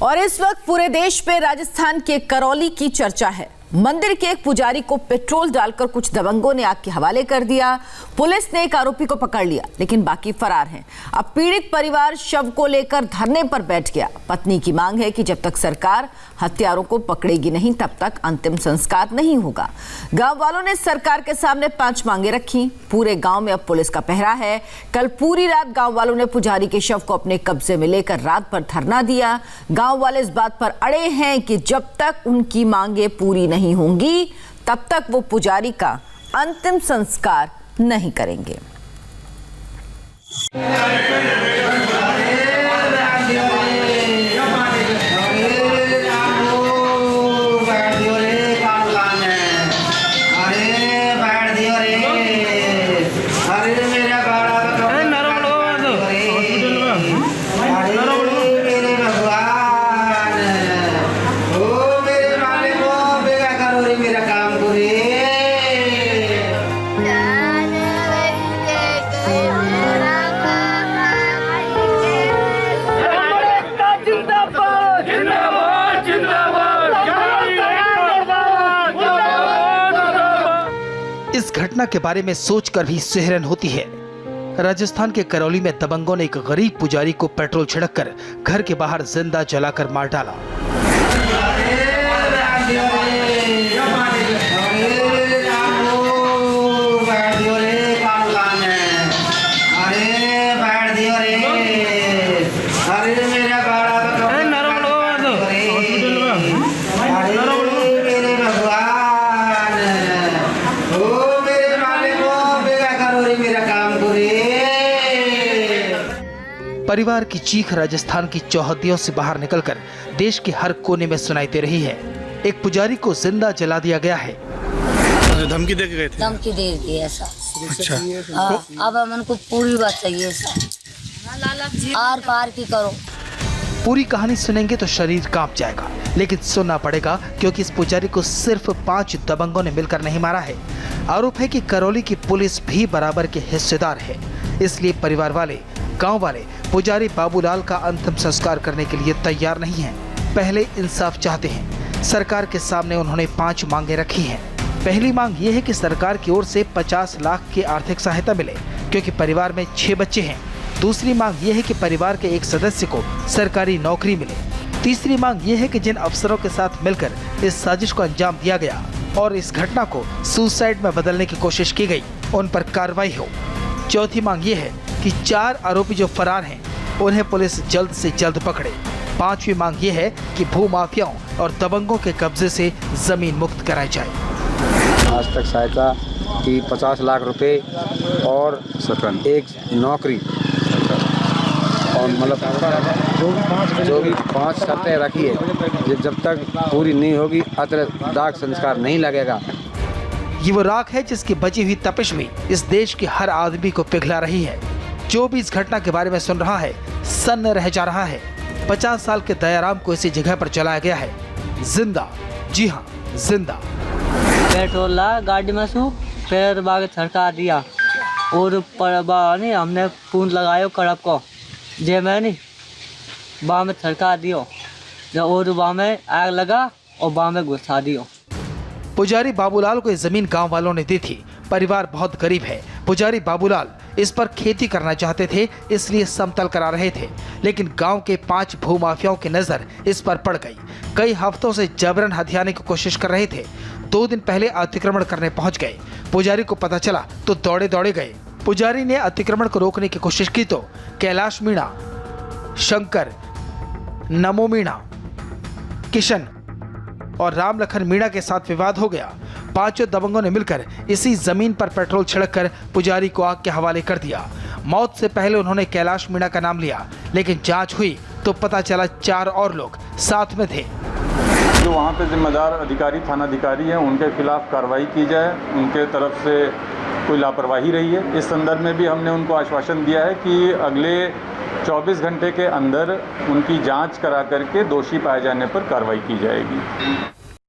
और इस वक्त पूरे देश में राजस्थान के करौली की चर्चा है। मंदिर के एक पुजारी को पेट्रोल डालकर कुछ दबंगों ने आग के हवाले कर दिया। पुलिस ने एक आरोपी को पकड़ लिया, लेकिन बाकी फरार हैं। अब पीड़ित परिवार शव को लेकर धरने पर बैठ गया। पत्नी की मांग है कि जब तक सरकार हत्यारों को पकड़ेगी नहीं, तब तक अंतिम संस्कार नहीं होगा। गांव वालों ने सरकार के सामने 5 मांगे रखी। पूरे गांव में अब पुलिस का पहरा है। कल पूरी रात गांव वालों ने पुजारी के शव को अपने कब्जे में लेकर रात भर धरना दिया। गांव वाले इस बात पर अड़े हैं कि जब तक उनकी मांगे पूरी नहीं होंगी, तब तक वो पुजारी का अंतिम संस्कार नहीं करेंगे। इस घटना के बारे में सोचकर भी सिहरन होती है। राजस्थान के करौली में दबंगों ने एक गरीब पुजारी को पेट्रोल छिड़ककर घर के बाहर जिंदा जलाकर मार डाला। परिवार की चीख राजस्थान की चौहद्दियों से बाहर निकलकर देश के हर कोने में सुनाई दे रही है। एक पुजारी को जिंदा जला दिया गया है। धमकी दे के गए थे? धमकी दे दी ऐसा। अच्छा। अब हमन को पूरी बात चाहिए आर पार की करो। पूरी कहानी सुनेंगे तो शरीर कांप जाएगा, लेकिन सुनना पड़ेगा क्योंकि इस पुजारी को सिर्फ 5 दबंगों ने मिलकर नहीं मारा है। आरोप है कि करौली की पुलिस भी बराबर के हिस्सेदार है। इसलिए परिवार वाले, गांव वाले पुजारी बाबूलाल का अंतिम संस्कार करने के लिए तैयार नहीं हैं। पहले इंसाफ चाहते हैं। सरकार के सामने उन्होंने 5 मांगे रखी हैं। पहली मांग ये है कि सरकार की ओर से 50 लाख की आर्थिक सहायता मिले, क्योंकि परिवार में 6 बच्चे हैं। दूसरी मांग ये है कि परिवार के एक सदस्य को सरकारी नौकरी मिले। तीसरी मांग ये है कि जिन अफसरों के साथ मिलकर इस साजिश को अंजाम दिया गया और इस घटना को सुसाइड में बदलने की कोशिश की गई, उन पर कार्रवाई हो। चौथी मांग ये है कि 4 आरोपी जो फरार हैं, उन्हें पुलिस जल्द से जल्द पकड़े। 5वीं मांग ये है कि भूमाफियाओं और दबंगों के कब्जे से जमीन मुक्त कराई जाए। आज तक सहायता की 50 लाख रुपए और एक नौकरी और मतलब जो भी 5 शर्तें रखी है, जब तक पूरी नहीं होगी दाग संस्कार नहीं लगेगा। ये वो राख है जिसकी बची हुई तपिश में इस देश के हर आदमी को पिघला रही है। जो भी इस घटना के बारे में सुन रहा है, सन्न रह जा रहा है। 50 साल के दयाराम को इसी जगह पर जलाया गया है, जिंदा। जी हाँ, जिंदा। पेट्रोल ला गाड़ी में सू पैर बाग छड़का दिया और नहीं हमने पूंछ लगायो कड़प को जे मैं नहीं बा में छड़का दियो और बा में आग लगा और बा में घुसा दियो। पुजारी बाबूलाल को ये जमीन गांव वालों ने दी थी। परिवार बहुत गरीब है। पुजारी बाबूलाल इस पर खेती करना चाहते थे, इसलिए समतल करा रहे थे, लेकिन गांव के 5 भूमाफियाओं की नजर इस पर पड़ गई। कई हफ्तों से जबरन हथियाने की कोशिश कर रहे थे। 2 दिन पहले अतिक्रमण करने पहुंच गए। पुजारी को पता चला तो दौड़े दौड़े गए। पुजारी ने अतिक्रमण को रोकने की कोशिश की तो कैलाश मीणा, शंकर, नमो मीणा, किशन और राम लखन मीणा के साथ विवाद हो गया। 5 दबंगों ने मिलकर इसी जमीन पर पेट्रोल छिड़ककर पुजारी को आग के हवाले कर दिया। मौत से पहले उन्होंने कैलाश मीणा का नाम लिया, लेकिन जांच हुई तो पता चला 4 और लोग साथ में थे। जो वहाँ पे जिम्मेदार अधिकारी, थाना अधिकारी हैं, उनके खिलाफ कार्रवाई की जाए। उनके तरफ से कोई लापरवाही रही है, इस संदर्भ में भी हमने उनको आश्वासन दिया है कि अगले 24 घंटे के अंदर उनकी जांच करा करके दोषी पाए जाने पर कार्रवाई की जाएगी।